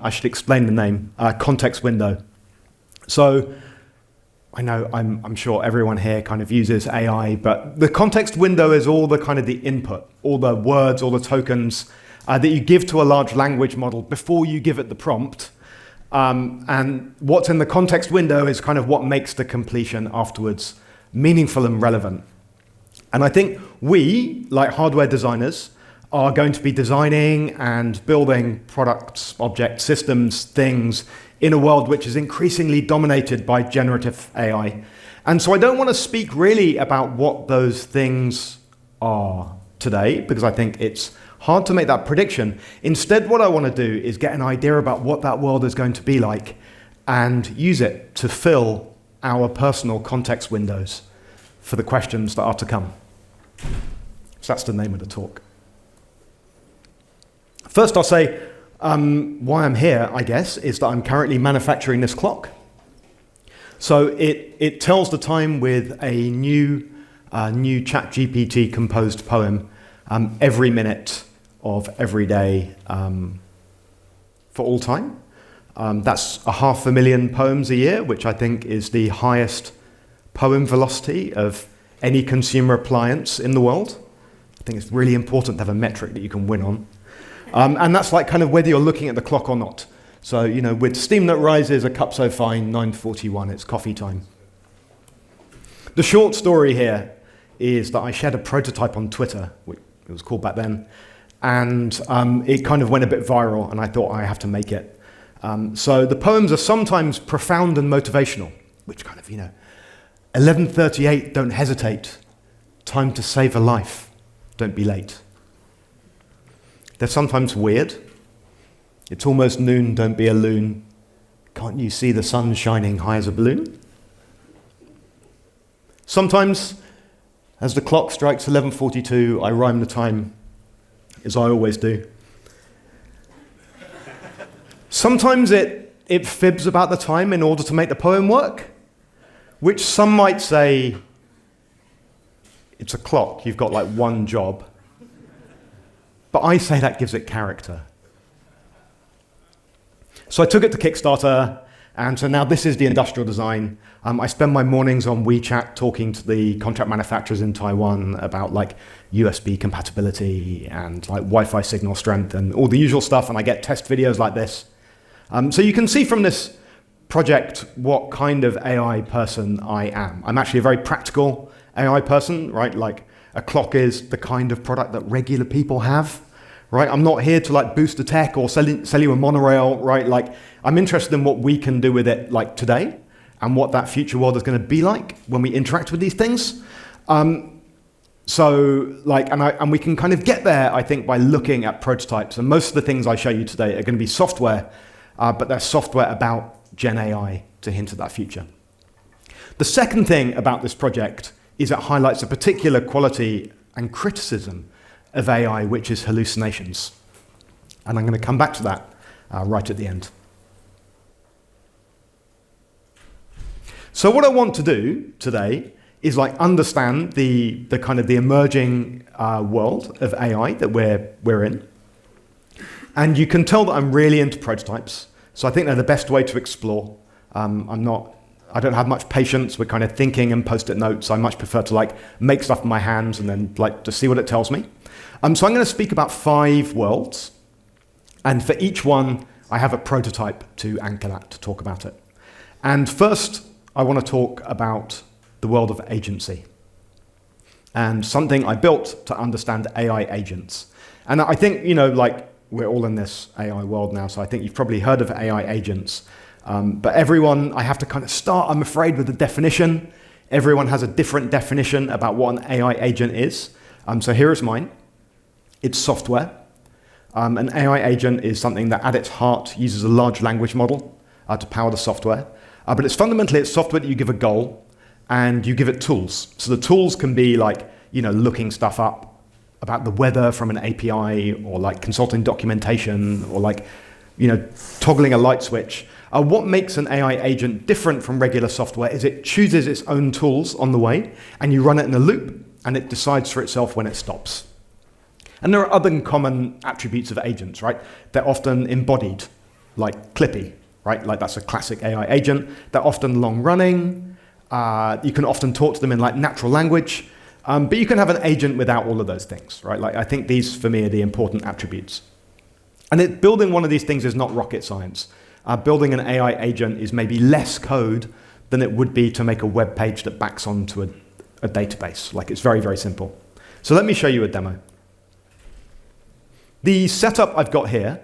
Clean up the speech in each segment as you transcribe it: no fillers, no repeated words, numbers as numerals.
I should explain the name, context window. So I know I'm sure everyone here kind of uses AI, but the context window is all the kind of the input, all the words, all the tokens that you give to a large language model before you give it the prompt. And what's in the context window is kind of what makes the completion afterwards meaningful and relevant. And I think we, like hardware designers, are going to be designing and building products, objects, systems, things in a world which is increasingly dominated by generative AI. And so I don't want to speak really about what those things are today, because I think it's hard to make that prediction. Instead, what I want to do is get an idea about what that world is going to be like and use it to fill our personal context windows for the questions that are to come. So that's the name of the talk. First, I'll say why I'm here, I guess, is that I'm currently manufacturing this clock. So it tells the time with a new ChatGPT composed poem every minute of every day for all time. That's 500,000 poems a year, which I think is the highest poem velocity of any consumer appliance in the world. I think it's really important to have a metric that you can win on. And that's like kind of whether you're looking at the clock or not. So, you know, with steam that rises, a cup so fine, 9:41, it's coffee time. The short story here is that I shared a prototype on Twitter, which it was called back then, and it kind of went a bit viral, and I thought I have to make it. So the poems are sometimes profound and motivational, which kind of, you know, 11:38, don't hesitate. Time to save a life, don't be late. They're sometimes weird. It's almost noon, don't be a loon. Can't you see the sun shining high as a balloon? Sometimes, as the clock strikes 11:42, I rhyme the time, as I always do. Sometimes it fibs about the time in order to make the poem work, which some might say, it's a clock, you've got like one job. But I say that gives it character. So I took it to Kickstarter, and so now this is the industrial design. I spend my mornings on WeChat talking to the contract manufacturers in Taiwan about like USB compatibility and like Wi-Fi signal strength and all the usual stuff, and I get test videos like this. So you can see from this project what kind of AI person I am. I'm actually a very practical AI person, right? Like a clock is the kind of product that regular people have, right? I'm not here to like boost the tech or sell you a monorail, right? Like I'm interested in what we can do with it like today and what that future world is going to be like when we interact with these things. So like, and we can kind of get there, I think, by looking at prototypes. And most of the things I show you today are going to be software, but they're software about Gen AI to hint at that future. The second thing about this project is it highlights a particular quality and criticism of AI, which is hallucinations. And I'm going to come back to that right at the end. So what I want to do today is like understand the kind of the emerging world of AI that we're in. And you can tell that I'm really into prototypes. So I think they're the best way to explore. I don't have much patience with kind of thinking and post-it notes. I much prefer to like make stuff in my hands and then like to see what it tells me. So I'm going to speak about 5 worlds. And for each one, I have a prototype to anchor that, to talk about it. And first, I want to talk about the world of agency and something I built to understand AI agents. And I think, you know, like we're all in this AI world now, so I think you've probably heard of AI agents. But everyone, I have to kind of start, I'm afraid, with the definition. Everyone has a different definition about what an AI agent is. So here is mine. It's software. An AI agent is something that at its heart uses a large language model to power the software. But it's fundamentally software that you give a goal and you give it tools. So the tools can be like, you know, looking stuff up about the weather from an API or like consulting documentation or like, you know, toggling a light switch. What makes an AI agent different from regular software is it chooses its own tools on the way, and you run it in a loop, and it decides for itself when it stops. And there are other common attributes of agents, right? They're often embodied, like Clippy, right? Like that's a classic AI agent. They're often long running. You can often talk to them in like natural language. But you can have an agent without all of those things, right? Like I think these, for me, are the important attributes. And building one of these things is not rocket science. Building an AI agent is maybe less code than it would be to make a web page that backs onto a database. Like it's very, very simple. So let me show you a demo. The setup I've got here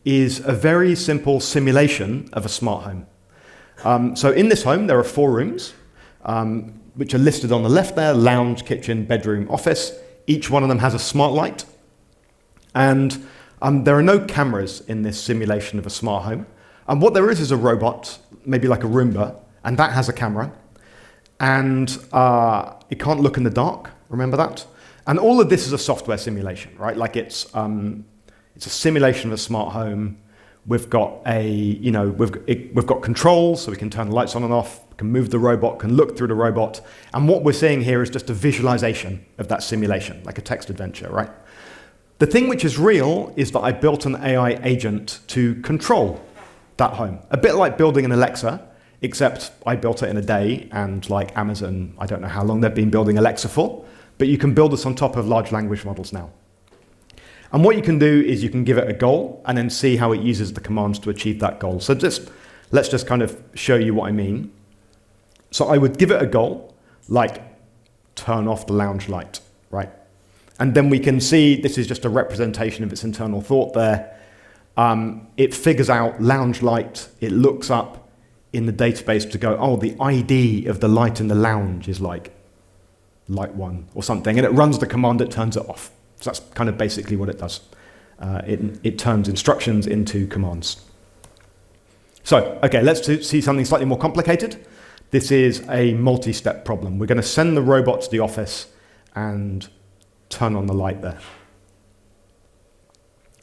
is a very simple simulation of a smart home. So in this home, there are 4 rooms, which are listed on the left there: lounge, kitchen, bedroom, office. Each one of them has a smart light. And there are no cameras in this simulation of a smart home. And what there is a robot, maybe like a Roomba, and that has a camera. And it can't look in the dark, remember that? And all of this is a software simulation, right? Like it's a simulation of a smart home. We've got we've got controls, so we can turn the lights on and off, can move the robot, can look through the robot. And what we're seeing here is just a visualization of that simulation, like a text adventure, right? The thing which is real is that I built an AI agent to control that home. A bit like building an Alexa, except I built it in a day, and like Amazon, I don't know how long they've been building Alexa for, but you can build this on top of large language models now. And what you can do is you can give it a goal and then see how it uses the commands to achieve that goal. So let's just kind of show you what I mean. So I would give it a goal, like turn off the lounge light, right? And then we can see this is just a representation of its internal thought there. It figures out lounge light. It looks up in the database to go, oh, the ID of the light in the lounge is like light 1 or something. And it runs the command that turns it off. So that's kind of basically what it does. It turns instructions into commands. So, okay, let's see something slightly more complicated. This is a multi-step problem. We're going to send the robot to the office and turn on the light there.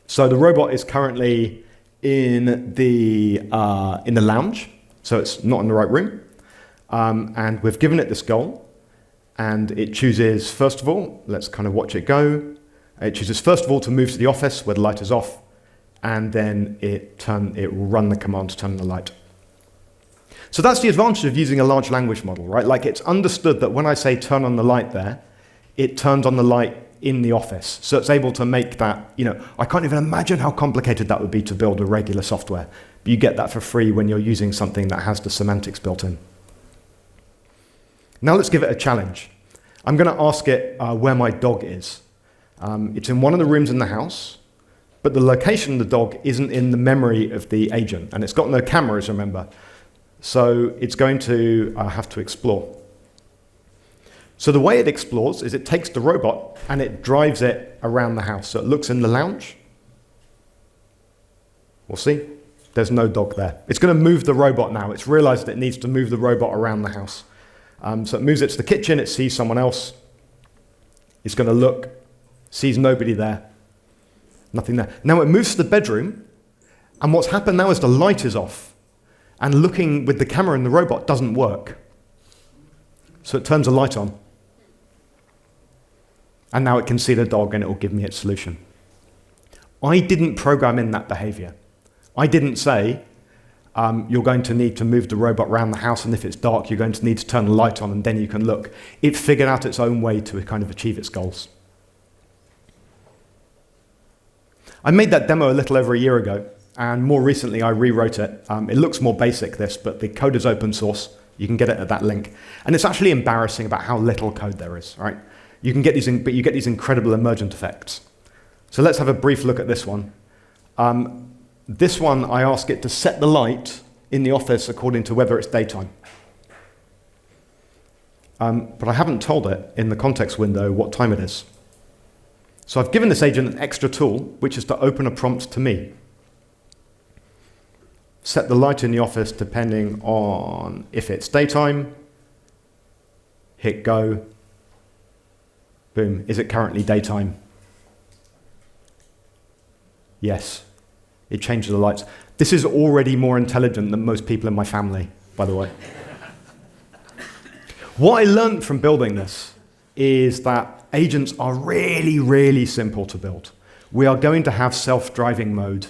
So the robot is currently in the lounge, so it's not in the right room. And we've given it this goal. And it chooses, first of all, let's kind of watch it go. It chooses, first of all, to move to the office where the light is off, and then it will run the command to turn on the light. So that's the advantage of using a large language model, right? Like it's understood that when I say turn on the light there, it turns on the light in the office. So it's able to make that, I can't even imagine how complicated that would be to build a regular software. But you get that for free when you're using something that has the semantics built in. Now let's give it a challenge. I'm going to ask it where my dog is. It's in one of the rooms in the house, but the location of the dog isn't in the memory of the agent, and it's got no cameras, remember. So it's going to have to explore. So the way it explores is it takes the robot and it drives it around the house. So it looks in the lounge. We'll see. There's no dog there. It's going to move the robot now. It's realized that it needs to move the robot around the house. So it moves it to the kitchen. It sees someone else. It's going to look, sees nobody there. Nothing there. Now it moves to the bedroom. And what's happened now is the light is off. And looking with the camera in the robot doesn't work. So it turns a light on. And now it can see the dog and it will give me its solution. I didn't program in that behavior. I didn't say, you're going to need to move the robot around the house, and if it's dark, you're going to need to turn the light on, and then you can look. It figured out its own way to kind of achieve its goals. I made that demo a little over a year ago, and more recently I rewrote it. It looks more basic, this, but the code is open source. You can get it at that link. And it's actually embarrassing about how little code there is, right? You can get these, but you get these incredible emergent effects. So let's have a brief look at this one. This one, I ask it to set the light in the office according to whether it's daytime. But I haven't told it in the context window what time it is. So I've given this agent an extra tool, which is to open a prompt to me. Set the light in the office depending on if it's daytime. Hit go. Boom. Is it currently daytime? Yes. It changes the lights. This is already more intelligent than most people in my family, by the way. What I learned from building this is that agents are really, really simple to build. We are going to have self-driving mode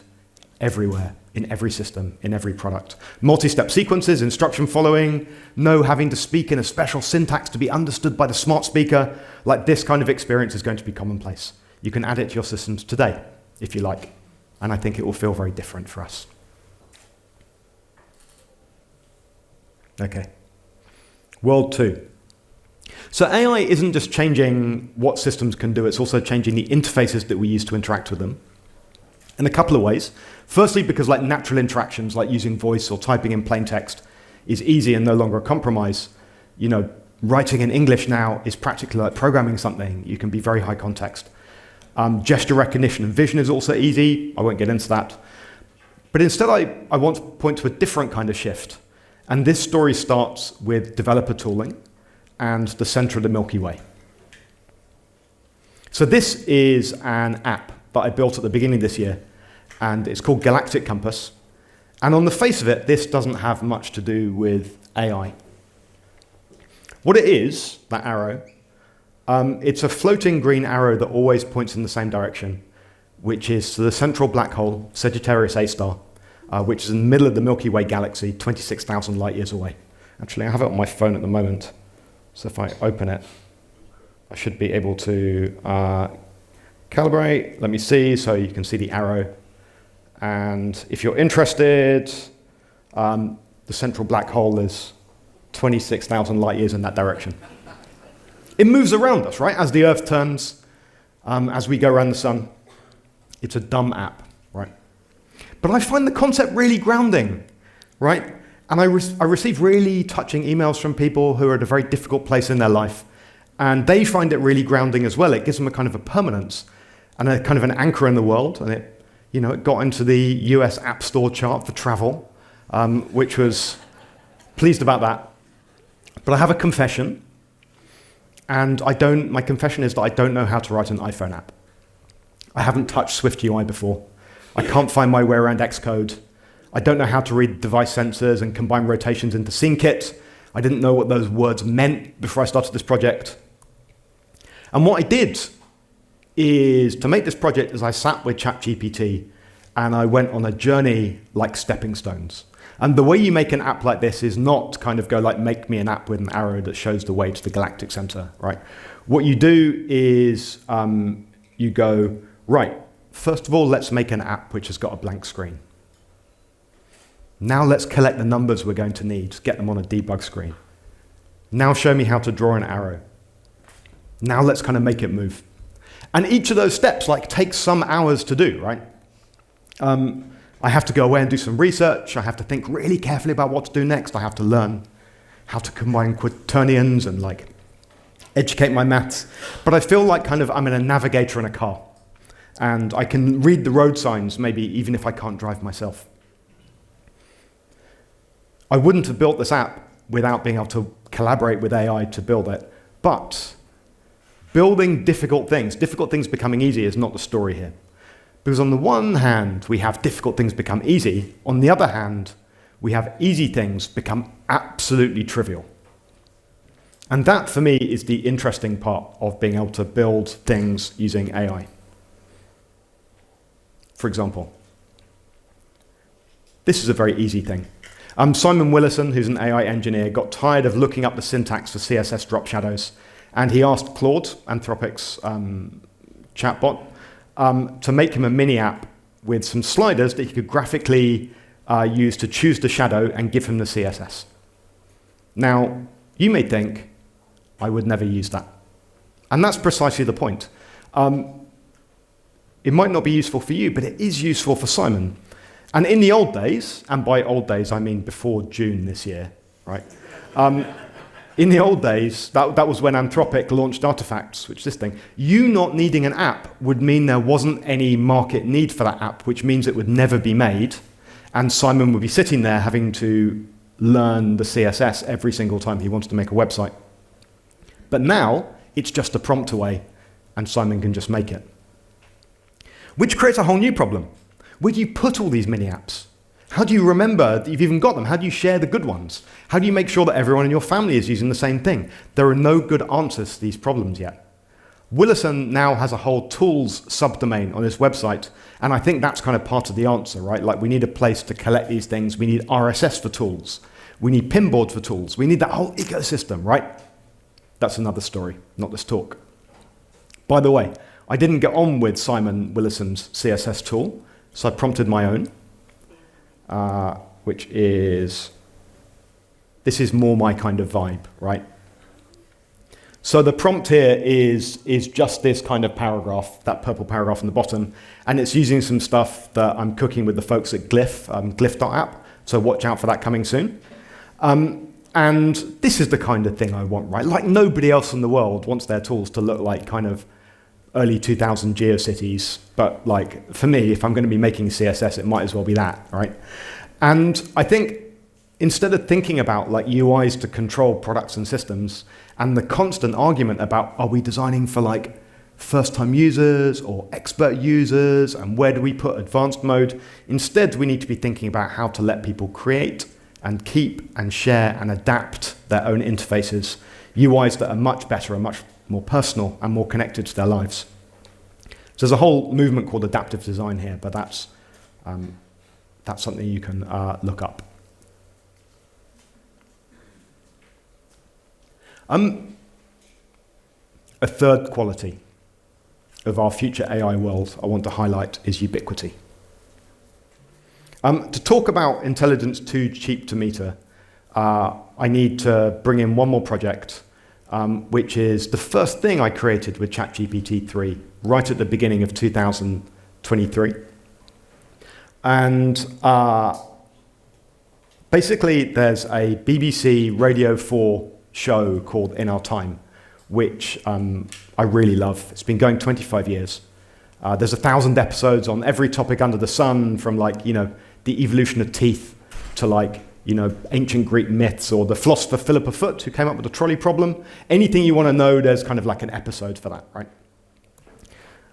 everywhere in every system, in every product. Multi-step sequences, instruction following, no having to speak in a special syntax to be understood by the smart speaker. Like, this kind of experience is going to be commonplace. You can add it to your systems today, if you like. And I think it will feel very different for us. Okay. World 2. So AI isn't just changing what systems can do, it's also changing the interfaces that we use to interact with them in a couple of ways. Firstly, because like natural interactions, like using voice or typing in plain text, is easy and no longer a compromise. You know, writing in English now is practically like programming something. You can be very high context. Gesture recognition and vision is also easy. I won't get into that. But instead, I want to point to a different kind of shift. And this story starts with developer tooling and the center of the Milky Way. So this is an app that I built at the beginning of this year, and it's called Galactic Compass. And on the face of it, this doesn't have much to do with AI. What it is, that arrow, it's a floating green arrow that always points in the same direction, which is to the central black hole, Sagittarius A star, which is in the middle of the Milky Way galaxy, 26,000 light years away. Actually, I have it on my phone at the moment. So if I open it, I should be able to calibrate. Let me see, so you can see the arrow. And if you're interested, the central black hole is 26,000 light years in that direction. It moves around us, right? As the Earth turns, as we go around the sun. It's a dumb app, right? But I find the concept really grounding, right? And I receive really touching emails from people who are at a very difficult place in their life. And they find it really grounding as well. It gives them a kind of a permanence and a kind of an anchor in the world. And it, you know, it got into the US App Store chart for travel, which was pleased about that. But I have a confession. And my confession is that I don't know how to write an iPhone app. I haven't touched SwiftUI before. I can't find my way around Xcode. I don't know how to read device sensors and combine rotations into SceneKit. I didn't know what those words meant before I started this project. And what I did is, to make this project, is I sat with ChatGPT and I went on a journey like stepping stones. And the way you make an app like this is not kind of go like, make me an app with an arrow that shows the way to the galactic center, right? What you do is you go, right, first of all, let's make an app which has got a blank screen. Now let's collect the numbers we're going to need, get them on a debug screen. Now show me how to draw an arrow. Now let's kind of make it move. And each of those steps like takes some hours to do, right? I have to go away and do some research. I have to think really carefully about what to do next. I have to learn how to combine quaternions and like educate my maths. But I feel like kind of I'm in a navigator in a car. And I can read the road signs, maybe even if I can't drive myself. I wouldn't have built this app without being able to collaborate with AI to build it. But building difficult things becoming easy is not the story here. Because on the one hand, we have difficult things become easy. On the other hand, we have easy things become absolutely trivial. And that, for me, is the interesting part of being able to build things using AI. For example, this is a very easy thing. Simon Willison, who's an AI engineer, got tired of looking up the syntax for CSS drop shadows, and he asked Claude, Anthropic's chatbot, to make him a mini app with some sliders that he could graphically use to choose the shadow and give him the CSS. Now, you may think, I would never use that. And that's precisely the point. It might not be useful for you, but it is useful for Simon. And in the old days, and by old days I mean before June this year, right? In the old days, that was when Anthropic launched Artifacts, which is this thing. You not needing an app would mean there wasn't any market need for that app, which means it would never be made. And Simon would be sitting there having to learn the CSS every single time he wanted to make a website. But now, it's just a prompt away, and Simon can just make it. Which creates a whole new problem. Where do you put all these mini apps? How do you remember that you've even got them? How do you share the good ones? How do you make sure that everyone in your family is using the same thing? There are no good answers to these problems yet. Willison now has a whole tools subdomain on his website, and I think that's kind of part of the answer, right? Like, we need a place to collect these things. We need RSS for tools. We need pinboard for tools. We need that whole ecosystem, right? That's another story, not this talk. By the way, I didn't get on with Simon Willison's CSS tool, so I prompted my own, which is, this is more my kind of vibe, right? So the prompt here is just this kind of paragraph, that purple paragraph on the bottom, and it's using some stuff that I'm cooking with the folks at Glyph, glyph.app, so watch out for that coming soon. And this is the kind of thing I want, right? Like, nobody else in the world wants their tools to look like kind of early 2000 GeoCities, but like, for me, if I'm going to be making CSS, it might as well be that, right? And I think instead of thinking about like UIs to control products and systems, and the constant argument about, are we designing for like first-time users or expert users, and where do we put advanced mode? Instead, we need to be thinking about how to let people create and keep and share and adapt their own interfaces, UIs that are much better and much more personal and more connected to their lives. So there's a whole movement called adaptive design here, but that's something you can look up. A third quality of our future AI world I want to highlight is ubiquity. To talk about intelligence too cheap to meter, I need to bring in one more project, which is the first thing I created with ChatGPT-3 right at the beginning of 2023. And basically, there's a BBC Radio 4 show called In Our Time, which I really love. It's been going 25 years. There's 1,000 episodes on every topic under the sun, from like, the evolution of teeth to like, ancient Greek myths, or the philosopher Philippa Foot, who came up with the trolley problem. Anything you want to know, there's kind of like an episode for that, right?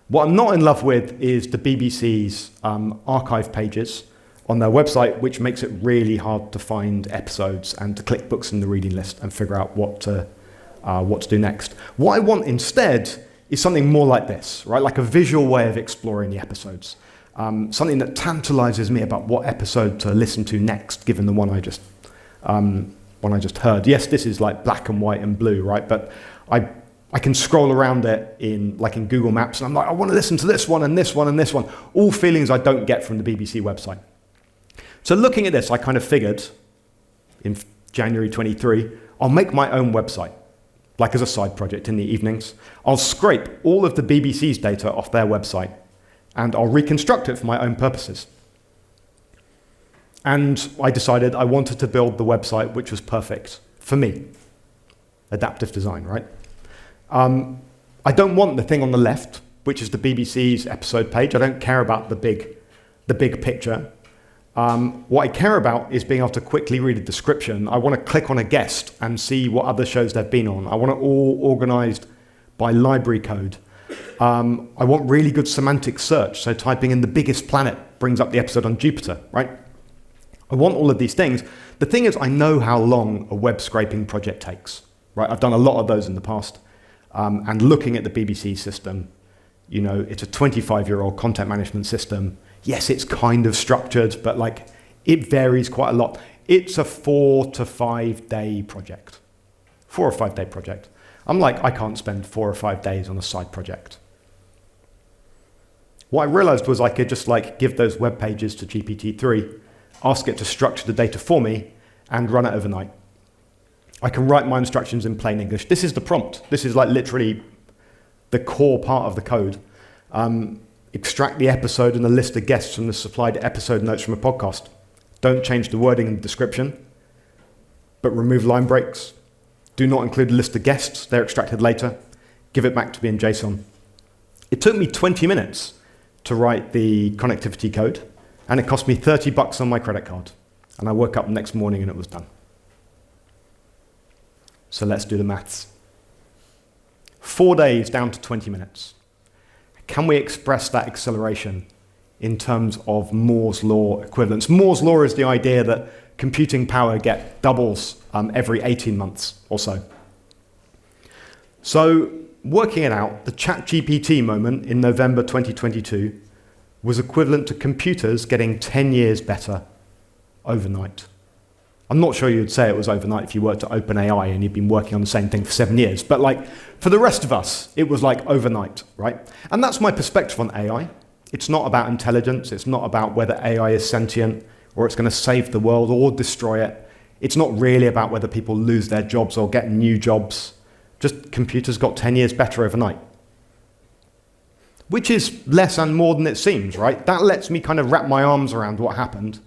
What I'm not in love with is the BBC's archive pages on their website, which makes it really hard to find episodes and to click books in the reading list and figure out what to do next. What I want instead is something more like this, right? Like a visual way of exploring the episodes. Something that tantalizes me about what episode to listen to next, given the one I just heard. Yes, this is like black and white and blue, right? But I can scroll around it in Google Maps, and I'm like, I want to listen to this one and this one and this one. All feelings I don't get from the BBC website. So looking at this, I kind of figured in January 23, I'll make my own website, like as a side project in the evenings. I'll scrape all of the BBC's data off their website, and I'll reconstruct it for my own purposes. And I decided I wanted to build the website which was perfect for me. Adaptive design, right? I don't want the thing on the left, which is the BBC's episode page. I don't care about the big picture. What I care about is being able to quickly read a description. I want to click on a guest and see what other shows they've been on. I want it all organized by library code. I want really good semantic search, so typing in the biggest planet brings up the episode on Jupiter, right? I want all of these things. The thing is, I know how long a web scraping project takes, right? I've done a lot of those in the past. And looking at the BBC system, it's a 25-year-old content management system. Yes, it's kind of structured, but like it varies quite a lot. It's a 4 to 5 day project. 4 or 5 day project. I'm like, I can't spend 4 or 5 days on a side project. What I realized was I could just like give those web pages to GPT-3, ask it to structure the data for me, and run it overnight. I can write my instructions in plain English. This is the prompt. This is like literally the core part of the code. Extract the episode and the list of guests from the supplied episode notes from a podcast. Don't change the wording in the description, but remove line breaks. Do not include a list of guests. They're extracted later. Give it back to me in JSON. It took me 20 minutes to write the connectivity code, and it cost me $30 on my credit card. And I woke up the next morning and it was done. So let's do the maths. 4 days down to 20 minutes. Can we express that acceleration in terms of Moore's law equivalence? Moore's law is the idea that computing power doubles every 18 months or so. So working it out, the ChatGPT moment in November 2022 was equivalent to computers getting 10 years better overnight. I'm not sure you'd say it was overnight if you worked at OpenAI and you'd been working on the same thing for 7 years, but like for the rest of us, it was like overnight, right? And that's my perspective on AI. It's not about intelligence. It's not about whether AI is sentient or it's going to save the world or destroy it. It's not really about whether people lose their jobs or get new jobs. Just computers got 10 years better overnight. Which is less and more than it seems, right? That lets me kind of wrap my arms around what happened.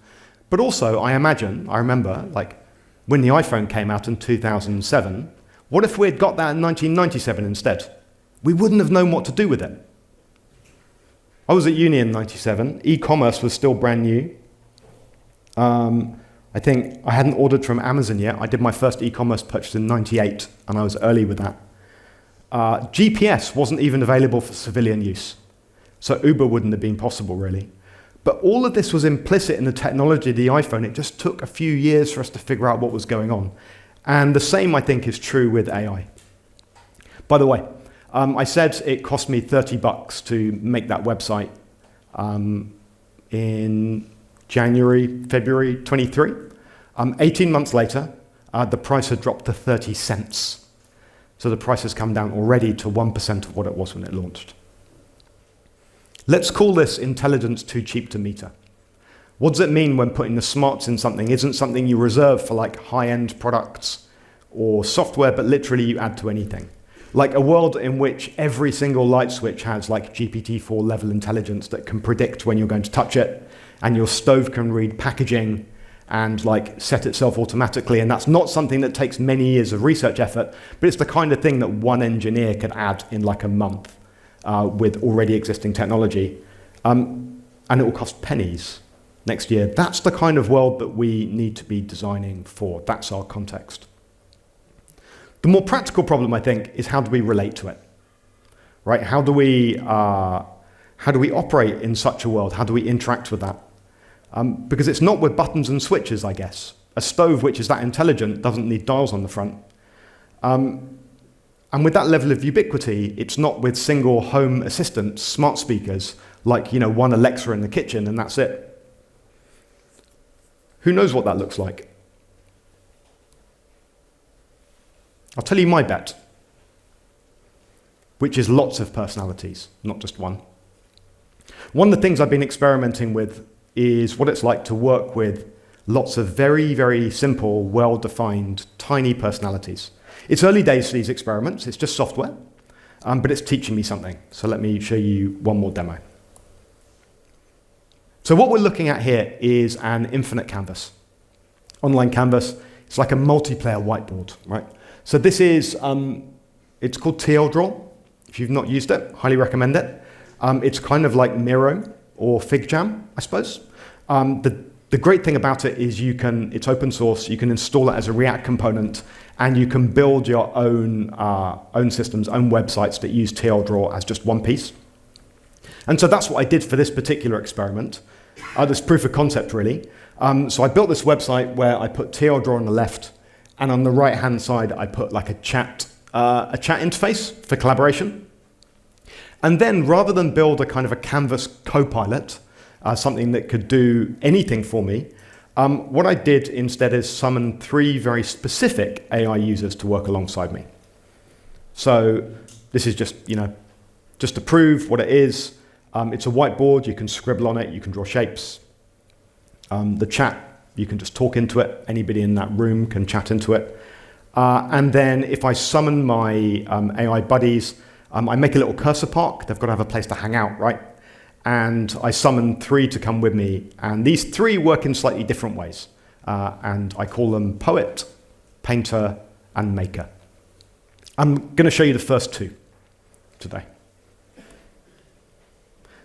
But also, I remember, like, when the iPhone came out in 2007, what if we had got that in 1997 instead? We wouldn't have known what to do with it. I was at uni in 97. E-commerce was still brand new. I think I hadn't ordered from Amazon yet. I did my first e-commerce purchase in 98, and I was early with that. GPS wasn't even available for civilian use. So Uber wouldn't have been possible, really. But all of this was implicit in the technology of the iPhone. It just took a few years for us to figure out what was going on. And the same, I think, is true with AI. By the way, I said it cost me $30 to make that website in January, February 23. 18 months later, the price had dropped to 30 cents. So the price has come down already to 1% of what it was when it launched. Let's call this intelligence too cheap to meter. What does it mean when putting the smarts in something isn't something you reserve for like high-end products or software, but literally you add to anything? Like a world in which every single light switch has like GPT-4 level intelligence that can predict when you're going to touch it, and your stove can read packaging and like set itself automatically. And that's not something that takes many years of research effort, but it's the kind of thing that one engineer could add in like a month. With already existing technology, and it will cost pennies next year. That's the kind of world that we need to be designing for. That's our context. The more practical problem, I think, is how do we relate to it, right? How do we operate in such a world? How do we interact with that? Because it's not with buttons and switches, I guess. A stove which is that intelligent doesn't need dials on the front. And with that level of ubiquity, it's not with single home assistants, smart speakers, like one Alexa in the kitchen and that's it. Who knows what that looks like? I'll tell you my bet, which is lots of personalities, not just one. One of the things I've been experimenting with is what it's like to work with lots of very, very simple, well-defined, tiny personalities. It's early days for these experiments. It's just software, but it's teaching me something. So let me show you one more demo. So what we're looking at here is an infinite canvas. Online canvas. It's like a multiplayer whiteboard, right? So this is, it's called TL Draw. If you've not used it, highly recommend it. It's kind of like Miro or FigJam, I suppose. The great thing about it is it's open source. You can install it as a React component, and you can build your own systems, own websites that use TL Draw as just one piece. And so that's what I did for this particular experiment, this proof of concept, really. So I built this website where I put TL Draw on the left, and on the right-hand side, I put like a chat interface for collaboration. And then, rather than build a kind of a Canvas copilot, something that could do anything for me, what I did instead is summon 3 very specific AI users to work alongside me. So this is just to prove what it is. It's a whiteboard. You can scribble on it. You can draw shapes. The chat, you can just talk into it. Anybody in that room can chat into it. And then if I summon my AI buddies, I make a little cursor park. They've got to have a place to hang out, right? And I summon 3 to come with me. And these 3 work in slightly different ways. And I call them poet, painter, and maker. I'm going to show you the first 2 today.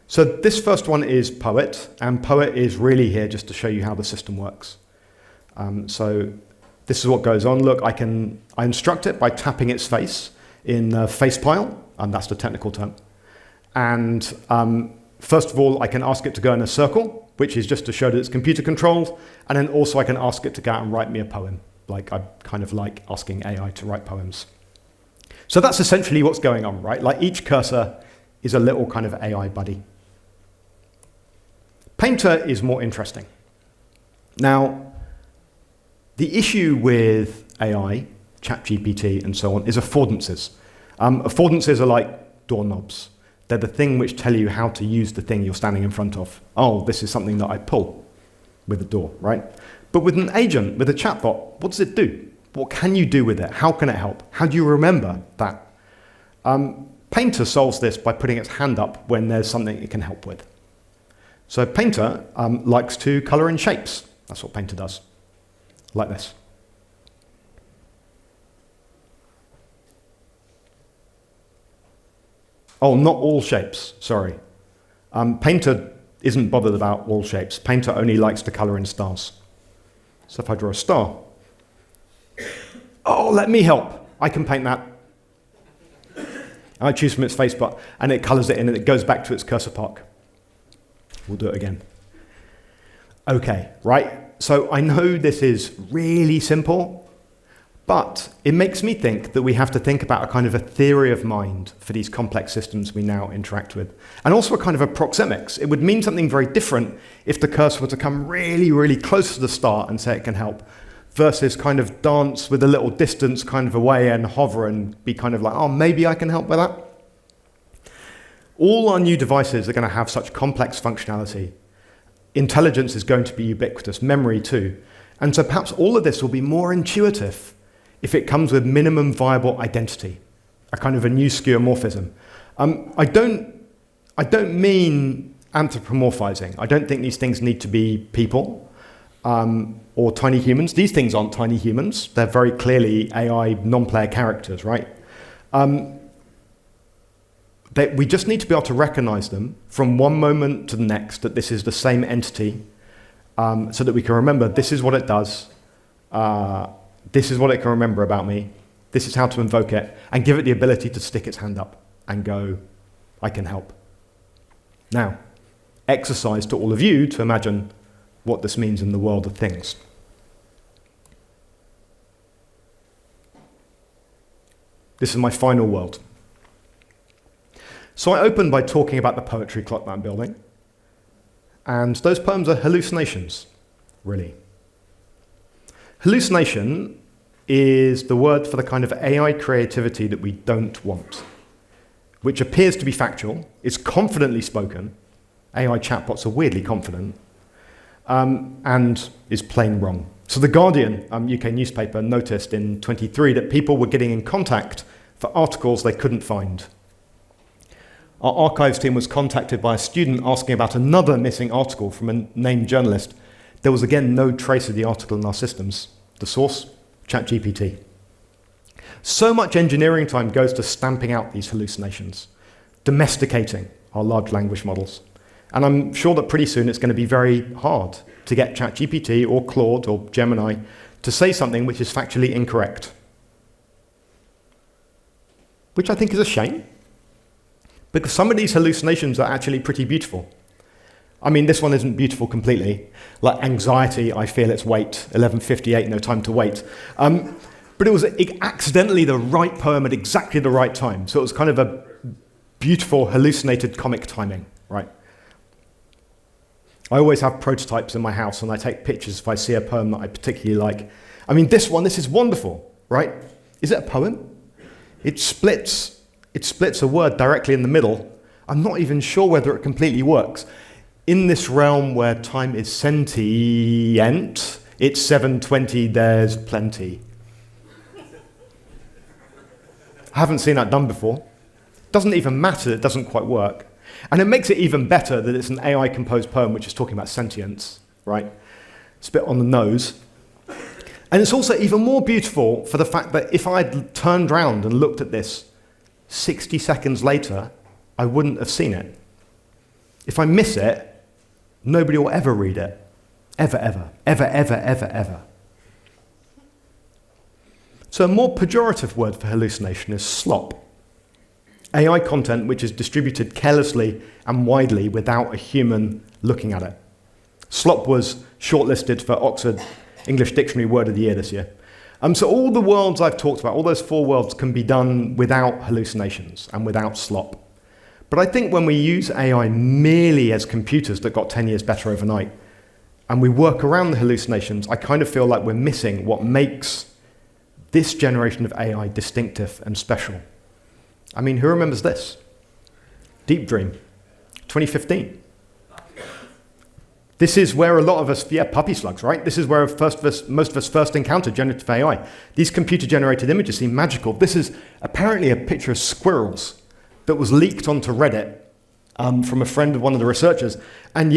So this first one is poet. And poet is really here just to show you how the system works. So this is what goes on. Look, I instruct it by tapping its face in the face pile. And that's the technical term. And first of all, I can ask it to go in a circle, which is just to show that it's computer controlled. And then also I can ask it to go out and write me a poem. Like I kind of like asking AI to write poems. So that's essentially what's going on, right? Like each cursor is a little kind of AI buddy. Painter is more interesting. Now, the issue with AI, ChatGPT, and so on, is affordances. Affordances are like doorknobs. They're the thing which tell you how to use the thing you're standing in front of. Oh, this is something that I pull with the door, right? But with an agent, with a chatbot, what does it do? What can you do with it? How can it help? How do you remember that? Painter solves this by putting its hand up when there's something it can help with. So Painter likes to color in shapes. That's what Painter does, like this. Oh, not all shapes, sorry. Painter isn't bothered about all shapes. Painter only likes to color in stars. So if I draw a star, oh, let me help. I can paint that. I choose from its face, and it colors it in, and it goes back to its cursor park. We'll do it again. Okay, right? So I know this is really simple, but it makes me think that we have to think about a kind of a theory of mind for these complex systems we now interact with, and also a kind of a proxemics. It would mean something very different if the cursor were to come really, really close to the star and say it can help, versus kind of dance with a little distance kind of away and hover and be kind of like, oh, maybe I can help with that. All our new devices are going to have such complex functionality. Intelligence is going to be ubiquitous, memory too. And so perhaps all of this will be more intuitive if it comes with minimum viable identity, a kind of a new skeuomorphism. I don't mean anthropomorphizing. I don't think these things need to be people or tiny humans. These things aren't tiny humans. They're very clearly AI non-player characters, right? We just need to be able to recognize them from one moment to the next, that this is the same entity, so that we can remember this is what it does, this is what it can remember about me, this is how to invoke it, and give it the ability to stick its hand up and go, I can help. Now, exercise to all of you to imagine what this means in the world of things. This is my final world. So I opened by talking about the poetry clock that I'm building. And those poems are hallucinations, really. Hallucination is the word for the kind of AI creativity that we don't want, which appears to be factual, is confidently spoken. AI chatbots are weirdly confident, and is plain wrong. So The Guardian, UK newspaper, noticed in 23 that people were getting in contact for articles they couldn't find. Our archives team was contacted by a student asking about another missing article from a named journalist. There was again no trace of the article in our systems. The source, ChatGPT. So much engineering time goes to stamping out these hallucinations, domesticating our large language models. And I'm sure that pretty soon it's going to be very hard to get ChatGPT or Claude or Gemini to say something which is factually incorrect. Which I think is a shame, because some of these hallucinations are actually pretty beautiful. I mean, this one isn't beautiful completely. Like anxiety, I feel its weight, 11:58, no time to wait. But it was accidentally the right poem at exactly the right time. So it was kind of a beautiful, hallucinated comic timing, right? I always have prototypes in my house, and I take pictures if I see a poem that I particularly like. I mean, this is wonderful, right? Is it a poem? It splits a word directly in the middle. I'm not even sure whether it completely works. In this realm where time is sentient, it's 7:20, there's plenty. I haven't seen that done before. Doesn't even matter, it doesn't quite work. And it makes it even better that it's an AI-composed poem which is talking about sentience, right? It's a bit on the nose. And it's also even more beautiful for the fact that if I had turned round and looked at this 60 seconds later, I wouldn't have seen it. If I miss it, nobody will ever read it. Ever, ever, ever, ever, ever, ever. So a more pejorative word for hallucination is slop. AI content which is distributed carelessly and widely without a human looking at it. Slop was shortlisted for Oxford English Dictionary Word of the Year this year. So all the worlds I've talked about, all those 4 worlds can be done without hallucinations and without slop. But I think when we use AI merely as computers that got 10 years better overnight, and we work around the hallucinations, I kind of feel like we're missing what makes this generation of AI distinctive and special. I mean, who remembers this? Deep Dream, 2015. This is where a lot of us, puppy slugs, right? This is where most of us first encountered generative AI. These computer-generated images seem magical. This is apparently a picture of squirrels that was leaked onto Reddit from a friend of one of the researchers. And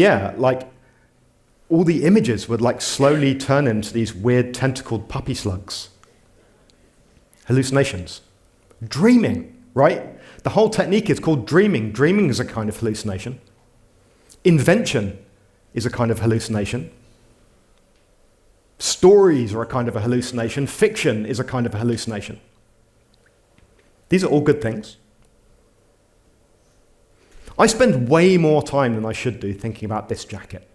all the images would slowly turn into these weird tentacled puppy slugs. Hallucinations. Dreaming, right? The whole technique is called dreaming. Dreaming is a kind of hallucination. Invention is a kind of hallucination. Stories are a kind of a hallucination. Fiction is a kind of a hallucination. These are all good things. I spend way more time than I should do thinking about this jacket.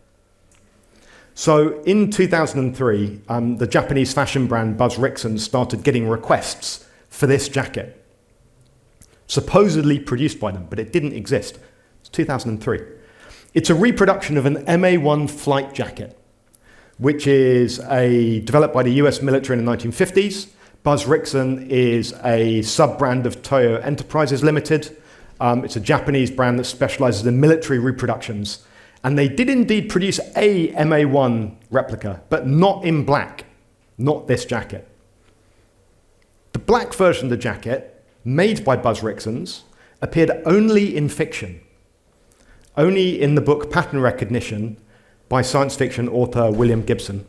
So in 2003, the Japanese fashion brand Buzz Rixon started getting requests for this jacket, supposedly produced by them, but it didn't exist. It's 2003. It's a reproduction of an MA-1 flight jacket, which is developed by the US military in the 1950s. Buzz Rixon is a sub-brand of Toyo Enterprises Limited. It's a Japanese brand that specializes in military reproductions. And they did indeed produce a MA-1 replica, but not in black, not this jacket. The black version of the jacket, made by Buzz Rixons, appeared only in fiction, only in the book Pattern Recognition by science fiction author William Gibson,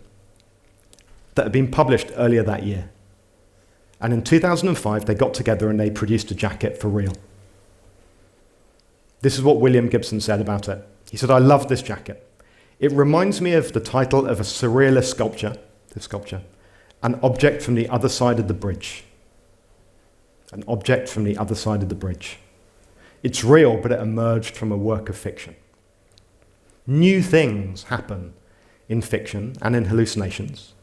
that had been published earlier that year. And in 2005, they got together and they produced a jacket for real. This is what William Gibson said about it. He said, "I love this jacket. It reminds me of the title of a surrealist sculpture, An Object from the Other Side of the Bridge. An object from the other side of the bridge. It's real, but it emerged from a work of fiction." New things happen in fiction and in hallucinations.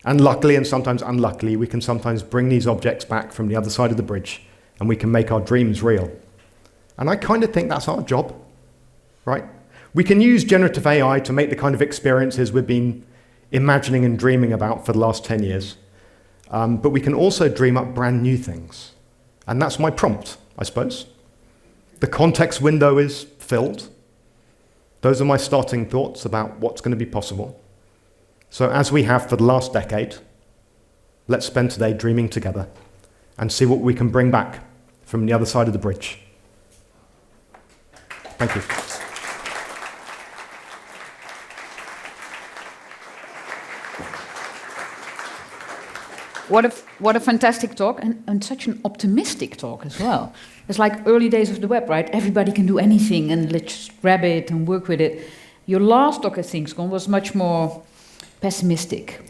And luckily and sometimes unluckily, we can sometimes bring these objects back from the other side of the bridge and we can make our dreams real. And I kind of think that's our job, right? We can use generative AI to make the kind of experiences we've been imagining and dreaming about for the last 10 years. But we can also dream up brand new things. And that's my prompt, I suppose. The context window is filled. Those are my starting thoughts about what's going to be possible. So as we have for the last decade, let's spend today dreaming together and see what we can bring back from the other side of the bridge. Thank you. What a fantastic talk, and such an optimistic talk as well. It's like early days of the web, right? Everybody can do anything, and let's just grab it and work with it. Your last talk at ThinkScon was much more pessimistic.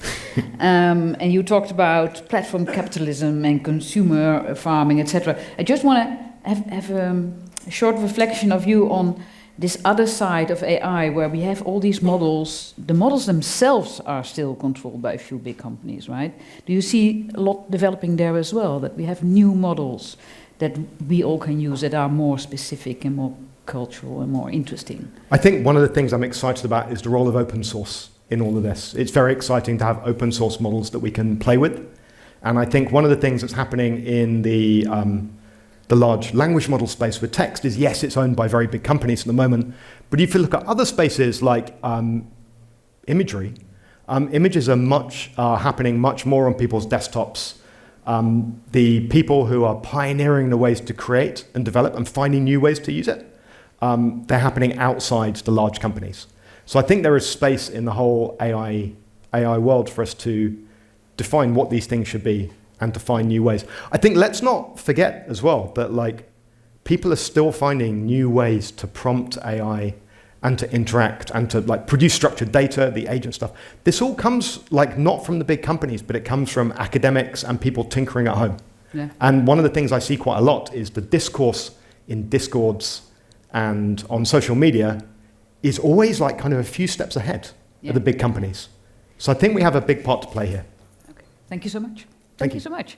And you talked about platform capitalism and consumer farming, etc. I just want to have a short reflection of you on this other side of AI, where we have all these models. The models themselves are still controlled by a few big companies, right? Do you see a lot developing there as well, that we have new models that we all can use that are more specific and more cultural and more interesting? I think one of the things I'm excited about is the role of open source in all of this. It's very exciting to have open source models that we can play with. And I think one of the things that's happening in the large language model space with text is, yes, it's owned by very big companies at the moment, but if you look at other spaces like imagery, images are happening much more on people's desktops. The people who are pioneering the ways to create and develop and finding new ways to use it, they're happening outside the large companies. So I think there is space in the whole AI world for us to define what these things should be and to find new ways. I think let's not forget as well that people are still finding new ways to prompt AI and to interact and to produce structured data, the agent stuff. This all comes not from the big companies, but it comes from academics and people tinkering at home. Yeah. And one of the things I see quite a lot is the discourse in Discords and on social media is always kind of a few steps ahead of the big companies. So I think we have a big part to play here. Thank you so much. Thank You you. so much.